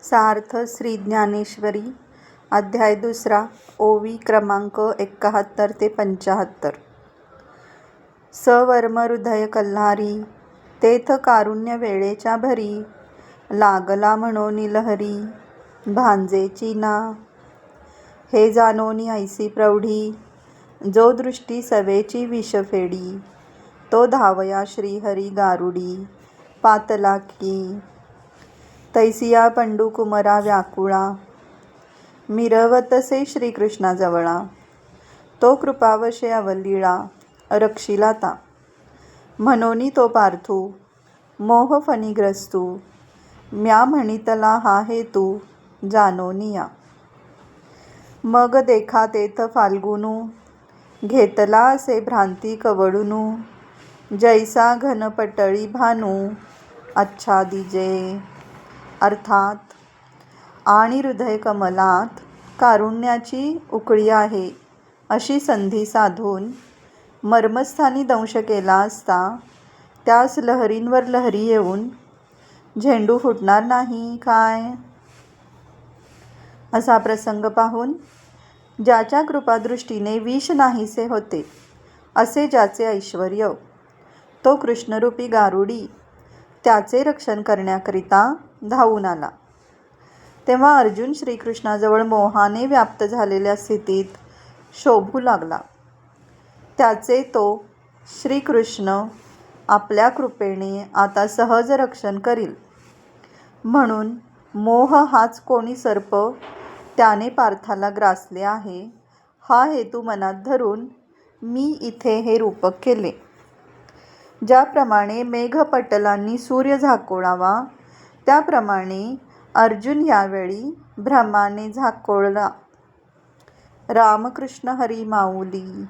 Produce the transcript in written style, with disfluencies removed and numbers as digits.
सार्थ श्री ज्ञानेश्वरी अध्याय 2 ओवी क्रमांक 71 ते 75। सवर्म हृदय कल्हारी तेथ कारुण्य वेळेच्या भरी लागला म्हणोनी लहरी भांजेची ना। हे जानोनी ऐसी प्रौढी जो दृष्टी सवेची विषफेडी तो धावया श्रीहरी गारुडी पातला की। तैसिया पंडू कुमरा व्याकुळा मिरवतसे श्रीकृष्णाजवळा तो कृपावशे अवलीळा रक्षिला ता। म्हणोनी तो पार्थू मोह फणीग्रस्तू म्या म्हणितला हा हेतू जानोनिया। मग देखा तेथ फाल्गुनू घेतला असे भ्रांती कवडूनू जैसा घनपटळी भानू आच्छादिजे। अर्थात आणि हृदय कमलात कारुण्याची उकळी आहे अशी संधी साधून मर्मस्थानी दंश केला असता त्यास लहरींवर लहरी येऊन झेंडू फुटणार नाही काय। असा प्रसंग पाहून ज्याच्या कृपादृष्टीने विष नाहीसे होते असे ज्याचे ऐश्वर्य तो कृष्णरूपी गारुडी त्याचे रक्षण करण्याकरिता धावून आला। तेव्हा अर्जुन श्रीकृष्णाजवळ मोहाने व्याप्त झालेल्या स्थितीत शोभू लागला। त्याचे तो श्रीकृष्ण आपल्या कृपेने आता सहज रक्षण करील म्हणून मोह हाच कोणी सर्प त्याने पार्थाला ग्रासले आहे हा हेतू मनात धरून मी इथे हे रूपक केले। ज्याप्रमाणे मेघपटलांनी सूर्य झाकोळावा त्याप्रमाणे अर्जुन यावेळी भ्रमाने झाकोळला। रामकृष्ण हरी माऊली।